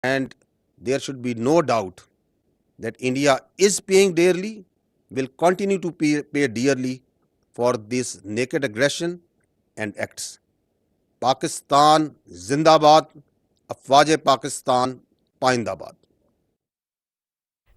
And there should be no doubt that India is paying dearly, will continue to pay dearly for this naked aggression and acts. Pakistan Zindabad, Afwaj Pakistan Paindabad.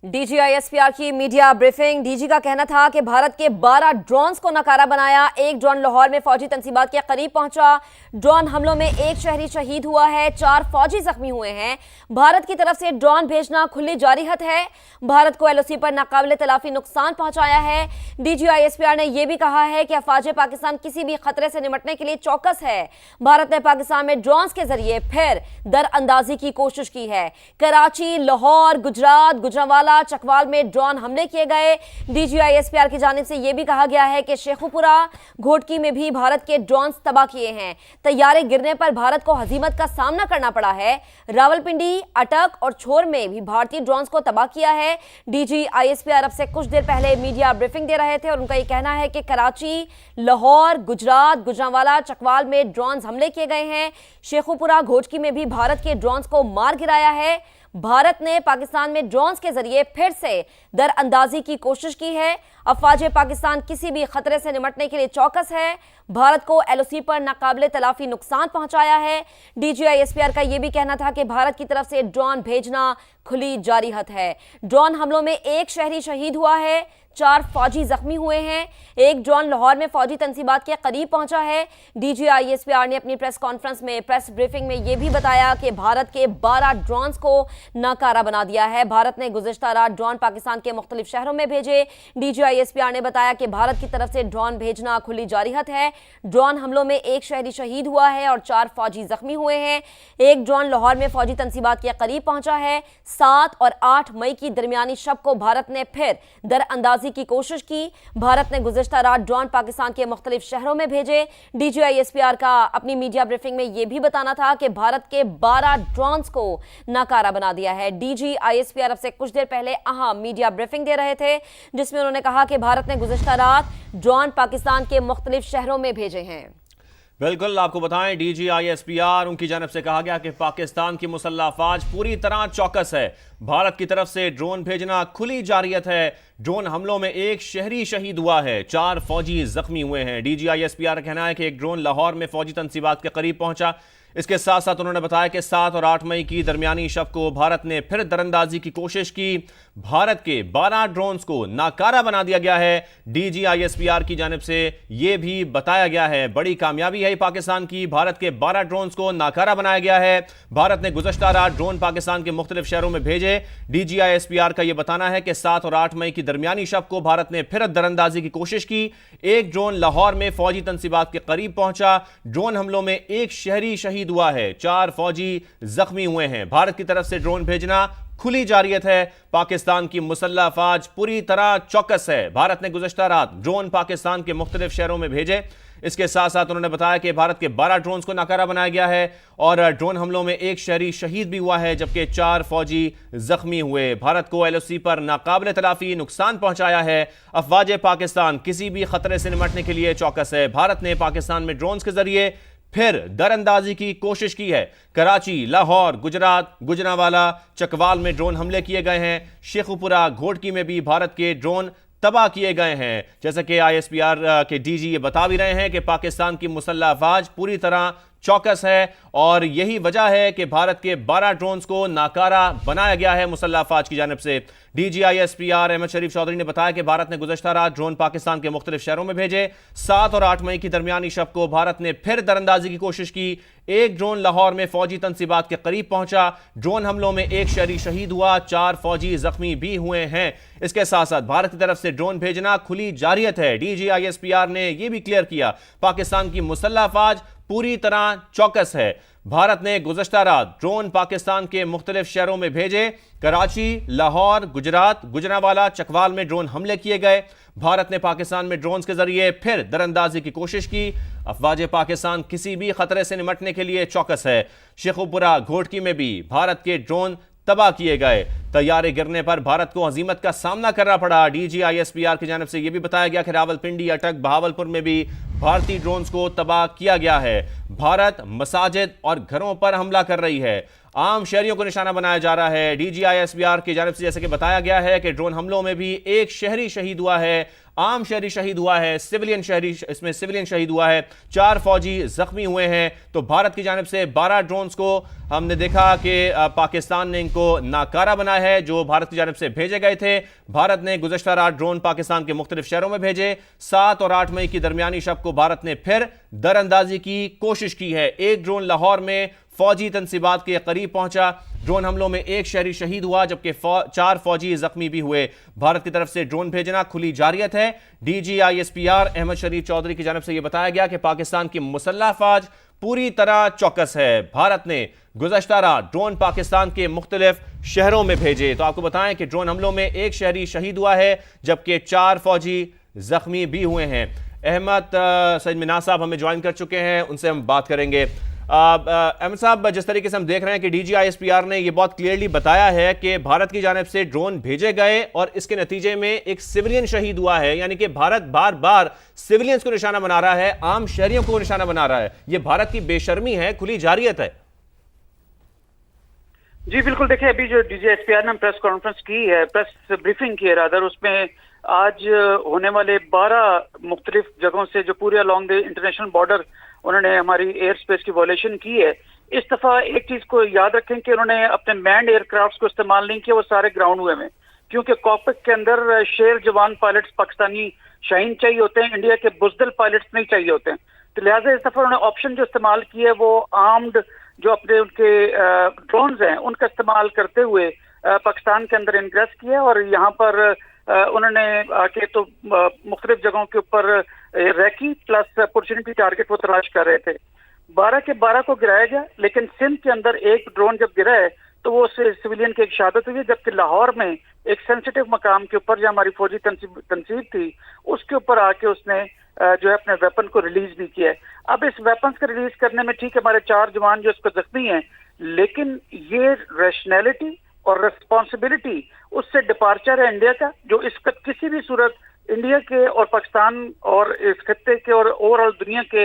DGISPR की media briefing. DG का कहना था कि भारत के 12 drones को नकारा बनाया। एक ड्रोन लाहौर में फौजी तंसीबात के करीब पहुंचा। ड्रोन हमलों में एक शहरी शहीद हुआ है, 4 फौजी जख्मी हुए हैं। भारत की तरफ से ड्रोन भेजना खुली जारिहत है। भारत को LOC पर नाकाबिले तलाफी नुकसान पहुंचाया है। DGISPR ने यह भी कहा है कि अफवाज पाकिस्तान किसी भी खतरे से निपटने के लिए चौकस है। भारत ने पाकिस्तान में ड्रोन्स के जरिए फिर दरअंदाजी की कोशिश की है। कराची, लाहौर, गुजरात, गुजरांवाला, चकवाल में ड्रोन हमले किए गए। DGISPR की जानिब से यह भी कहा गया है कि शेखुपुरा, घोटकी में भी भारत के ड्रोन्स तबाह किए हैं। तैयारे गिरने पर भारत को हजीमत का सामना करना पड़ा है। रावलपिंडी, अटक और छोर में भी भारतीय ड्रोन्स को तबाह किया है। DGISPR अब से कुछ देर पहले मीडिया ब्रीफिंग दे रहे थे और उनका यह कहना है कि कराची, लाहौर, गुजरात, गुजरांवाला, चकवाल में ड्रोन्स हमले किए गए हैं। शेखुपुरा, घोटकी में भी भारत के ड्रोन्स को मार गिराया है। भारत ने पाकिस्तान में ड्रोन्स के जरिए फिर से दरअंदाजी की कोशिश की है। अफवाज पाकिस्तान किसी भी खतरे से निपटने के लिए चौकस है। भारत को LOC पर नाकाबिले तलाफी नुकसान पहुंचाया है। DGISPR का यह भी कहना था कि भारत की तरफ से ड्रोन भेजना खुली जारिहत है। ड्रोन हमलों में एक शहरी शहीद हुआ है, 4 फौजी जख्मी हुए हैं। एक ड्रोन लाहौर में फौजी तंसीबात के करीब पहुंचा है। DGISPR ने अपनी प्रेस कॉन्फ्रेंस में, प्रेस ब्रीफिंग में यह भी बताया कि भारत के 12 ड्रोन्स को नाकारा बना दिया है। भारत ने गुज़िश्ता रात ड्रोन पाकिस्तान के मुख्तलिफ शहरों में भेजे। DGISPR ने बताया कि भारत की तरफ से ड्रोन भेजना खुली जारिहत है। ड्रोन हमलों में एक शहरी शहीद हुआ है और 4 फौजी जख्मी हुए हैं। एक ड्रोन लाहौर में फौजी तंसीबात के करीब पहुंचा है। 7 और 8 मई की दरमियानी शब को भारत ने फिर दरअंदाजी की कोशिश की। भारत ने गुज़िश्ता रात ड्रोन पाकिस्तान के मुख्तलिफ शहरों में भेजे। DGISPR का अपनी मीडिया ब्रीफिंग में यह भी बताना था कि भारत के 12 ड्रोन्स को नाकारा बना दिया है। DGISPR अब से कुछ देर पहले अहम मीडिया ब्रीफिंग दे रहे थे, जिसमें उन्होंने कहा कि भारत ने गुज़िश्ता रात ड्रोन पाकिस्तान के मुख्तलिफ शहरों में भेजे हैं। बिल्कुल, आपको बताएं DGISPR उनकी जानब से कहा गया कि पाकिस्तान की मुसल्लह अफवाज पूरी तरह चौकस है। भारत की तरफ से ड्रोन भेजना खुली जारियत है। ड्रोन हमलों में एक शहरी शहीद हुआ है, 4 फौजी जख्मी हुए हैं। DGISPR का कहना है कि एक ड्रोन लाहौर में फौजी तंसीबात के करीब पहुंचा। इसके साथ साथ उन्होंने बताया कि 7 और 8 मई की दरमियानी शब को भारत ने फिर दरअंदाजी की कोशिश की। भारत के 12 ड्रोन्स को नाकारा बना दिया गया है। DGISPR की जानिब से यह भी बताया गया है, बड़ी कामयाबी है पाकिस्तान की। भारत के 12 ड्रोन्स को नाकारा बनाया गया है। भारत ने गुज़श्ता रात ड्रोन पाकिस्तान के मुख्तलिफ शहरों में भेजे। DGISPR का यह बताना है कि 7 और 8 मई की दरमियानी शब को भारत ने फिर दरअंदाजी की कोशिश की। एक ड्रोन लाहौर में फौजी तंसीबात के करीब पहुंचा। ड्रोन हमलों में एक शहरी शहीद हुआ है, 4 फौजी जख्मी हुए हैं। भारत की तरफ से ड्रोन भेजना खुली जारियत है। पाकिस्तान की मुसल्लह अफवाज पूरी तरह चौकस है। भारत ने गुज़श्ता रात ड्रोन पाकिस्तान के मुख्तलिफ शहरों में भेजे। इसके साथ साथ उन्होंने बताया कि भारत के 12 ड्रोन्स को नाकारा बनाया गया है और ड्रोन हमलों में एक शहरी शहीद भी हुआ है, जबकि 4 फौजी जख्मी हुए। भारत को LOC पर नाकाबिले तलाफी नुकसान पहुंचाया है। अफवाज पाकिस्तान किसी भी खतरे से निपटने के लिए चौकस है। भारत ने पाकिस्तान में ड्रोन्स के जरिए फिर दरअंदाजी की कोशिश की है। कराची, लाहौर, गुजरात, गुजरांवाला, चकवाल में ड्रोन हमले किए गए हैं। शेखुपुरा, घोटकी में भी भारत के ड्रोन तबाह किए गए हैं। जैसा कि ISPR के DG ये बता भी रहे हैं कि पाकिस्तान की मुसल्लह अफवाज पूरी तरह चौकस है और यही वजह है कि भारत के 12 ड्रोन्स को नाकारा बनाया गया है मुसल्लह अफवाज की जानिब से। DGISPR अहमद शरीफ चौधरी ने बताया कि भारत ने गुज़श्ता रात ड्रोन पाकिस्तान के मुख्तलिफ शहरों में भेजे। 7 और 8 मई की दरमियानी शब को भारत ने फिर दरअंदाजी की कोशिश की। एक ड्रोन लाहौर में फौजी तंसीबात के करीब पहुंचा। ड्रोन हमलों में एक शहरी शहीद हुआ, 4 फौजी जख्मी भी हुए हैं। इसके साथ साथ भारत की तरफ से ड्रोन भेजना खुली जारियत है। DGISPR ने यह भी क्लियर किया, पाकिस्तान की मुसल्लह अफवाज पूरी तरह चौकस है। भारत ने गुज़श्ता रात ड्रोन पाकिस्तान के मुख्तलिफ शहरों में भेजे। कराची, लाहौर, गुजरात, गुजरांवाला, चकवाल में ड्रोन हमले किए गए। भारत ने पाकिस्तान में ड्रोन्स के जरिए फिर दरअंदाजी की कोशिश की। अफवाज पाकिस्तान किसी भी खतरे से निपटने के लिए चौकस है। शेखुपुरा, घोटकी में भी भारत के ड्रोन तबाह किए गए। तैयारे गिरने पर भारत को हजीमत का सामना करना पड़ा। DGISPR की जानिब से यह भी बताया गया कि रावलपिंडी, अटक, बहावलपुर में भी भारतीय ड्रोन्स को तबाह किया गया है। भारत मसाजिद और घरों पर हमला कर रही है। आम शहरियों को निशाना बनाया जा रहा है। DGI-SPR की जानिब से जैसे कि बताया गया है कि ड्रोन हमलों में भी एक शहरी शहीद हुआ है, आम शहरी शहीद हुआ है, इसमें सिविलियन शहीद हुआ है, 4 फौजी जख्मी हुए हैं। तो भारत की जानिब से 12 ड्रोन्स को हमने देखा कि पाकिस्तान ने इनको नाकारा बनाया है, जो भारत की जानिब से भेजे गए थे। भारत ने गुज़श्ता रात ड्रोन पाकिस्तान के मुख्तलिफ शहरों में भेजे। 7 और 8 मई की दरमियानी शब को भारत ने फिर दरअंदाजी की कोशिश की है। एक ड्रोन लाहौर में फौजी तनसीबात के करीब पहुंचा। ड्रोन हमलों में एक शहरी शहीद हुआ, जबकि 4 फौजी जख्मी भी हुए। भारत की तरफ से ड्रोन भेजना खुली जारियत है। DGI-SPR अहमद शरीफ चौधरी की जानिब से यह बताया गया कि पाकिस्तान की मुसल्लह फौज पूरी तरह चौकस है। भारत ने गुज़श्ता रात ड्रोन पाकिस्तान के मुख्तलिफ शहरों में भेजे। तो आपको बताएं कि ड्रोन हमलों में एक शहरी शहीद हुआ है, जबकि 4 फौजी जख्मी भी हुए हैं। अहमद सईद मिनाज साहब हमें ज्वाइन कर चुके हैं, उनसे हम बात करेंगे। अहमद साहब, जिस तरीके से हम देख रहे हैं कि DGI-SPR ने यह बहुत क्लियरली बताया है कि भारत की जानिब से ड्रोन भेजे गए और इसके नतीजे में एक सिविलियन शहीद हुआ है, यानी कि भारत बार बार सिविलियंस को निशाना बना रहा है, आम शहरियों को निशाना बना रहा है। यह भारत की बेशर्मी है, खुली जारियत है। जी बिल्कुल, देखिए अभी जो DGI-SPR ने प्रेस कॉन्फ्रेंस की है, प्रेस ब्रीफिंग की है रादर, उसमें आज होने वाले 12 मुख्तलिफ जगहों से जो पूरे अलॉन्ग द इंटरनेशनल बॉर्डर उन्होंने हमारी एयर स्पेस की वॉयलेशन की है। इस दफा एक चीज को याद रखें कि उन्होंने अपने मैंड एयरक्राफ्ट को इस्तेमाल नहीं किया, वो सारे ग्राउंड हुए में, क्योंकि कॉकपिट के अंदर शेर जवान पायलट्स पाकिस्तानी शाहीन चाहिए होते हैं, इंडिया के बुजदल पायलट्स नहीं चाहिए होते हैं। तो लिहाजा इस दफा उन्होंने ऑप्शन जो इस्तेमाल किया है वो आर्म्ड जो अपने उनके ड्रोन्स हैं उनका इस्तेमाल करते हुए पाकिस्तान के अंदर इनग्रेस किया, और यहाँ पर उन्होंने आके तो मुख्तलिफ जगहों के ऊपर रैकी प्लस अपॉर्चुनिटी टारगेट वो तलाश कर रहे थे। 12 के 12 को गिराया गया, लेकिन सिंध के अंदर एक ड्रोन जब गिरा है तो वो सिविलियन की एक शहादत हुई है, जबकि लाहौर में एक सेंसिटिव मकाम के ऊपर जो हमारी फौजी तनसीब थी उसके ऊपर आके उसने जो है अपने वेपन को रिलीज भी किया है। अब इस वेपन्स को रिलीज करने में ठीक है हमारे 4 जवान जो इसको जख्मी हैं, लेकिन ये रैशनैलिटी और रिस्पॉन्सिबिलिटी उससे डिपार्चर है इंडिया का, जो इसका किसी भी सूरत इंडिया के और पाकिस्तान और इस खत्ते के और ओवरऑल दुनिया के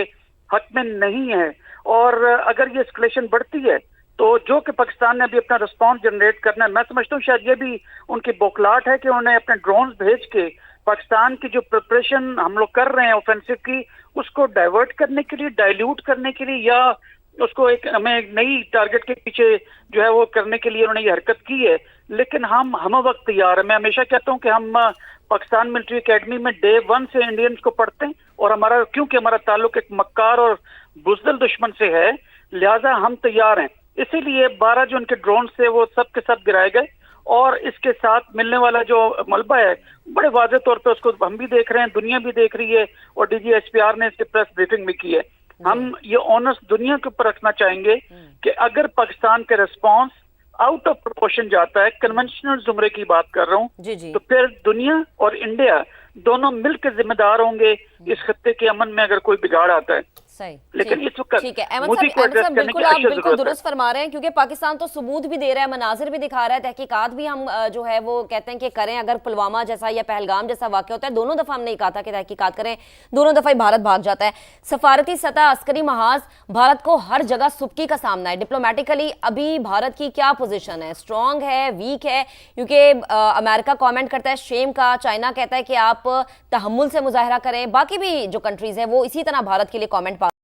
हक में नहीं है। और अगर ये एस्केलेशन बढ़ती है तो जो कि पाकिस्तान ने अभी अपना रिस्पॉन्स जनरेट करना है, मैं समझता हूँ शायद ये भी उनकी बौखलाहट है कि उन्होंने अपने ड्रोन्स भेज के पाकिस्तान की जो प्रिपरेशन हम लोग कर रहे हैं ऑफेंसिव की, उसको डाइवर्ट करने के लिए, डाइल्यूट करने के लिए, या उसको एक हमें एक नई टारगेट के पीछे जो है वो करने के लिए उन्होंने ये हरकत की है। लेकिन हम वक्त तैयार है। मैं हमेशा कहता हूँ कि हम पाकिस्तान मिलिट्री एकेडमी में डे 1 से इंडियंस को पढ़ते हैं, और हमारा क्योंकि हमारा ताल्लुक एक मक्कार और बुजदल दुश्मन से है, लिहाजा हम तैयार हैं। इसीलिए 12 जो उनके ड्रोन से वो सब के सब गिराए गए, और इसके साथ मिलने वाला जो मलबा है बड़े वाज़ेह तौर पे उसको हम भी देख रहे हैं, दुनिया भी देख रही है, और DGI-SPR ने इसकी प्रेस ब्रीफिंग भी की है। हम ये ऑनर्स दुनिया के ऊपर रखना चाहेंगे कि अगर पाकिस्तान का रिस्पांस आउट ऑफ प्रोपोर्शन जाता है, कन्वेंशनल जुमरे की बात कर रहा हूँ, तो फिर दुनिया और इंडिया दोनों मिलकर जिम्मेदार होंगे इस खत्ते के अमन में अगर कोई बिगाड़ आता है। सही, लेकिन इस वक्त ठीक है अहमद साहब, बिल्कुल आप बिल्कुल दुरुस्त फरमा रहे हैं, क्योंकि पाकिस्तान तो सबूत भी दे रहा है, मनाजिर भी दिखा रहा है, तहकीकात भी हम जो है वो कहते हैं कि करें। अगर पुलवामा जैसा या पहलगाम जैसा वाक़या होता है, दोनों दफा हमने कहा था कि तहकीकात करें, दोनों दफा ही भारत भाग जाता है। सफारती सतह, अस्करी महाज, भारत को हर जगह सुबकी का सामना है। डिप्लोमेटिकली अभी भारत की क्या पोजिशन है, स्ट्रॉन्ग है, वीक है? क्योंकि अमेरिका कॉमेंट करता है शेम का, चाइना कहता है कि आप तहम्मुल से मुजाहरा करें, बाकी भी जो कंट्रीज है वो इसी तरह भारत के लिए कॉमेंट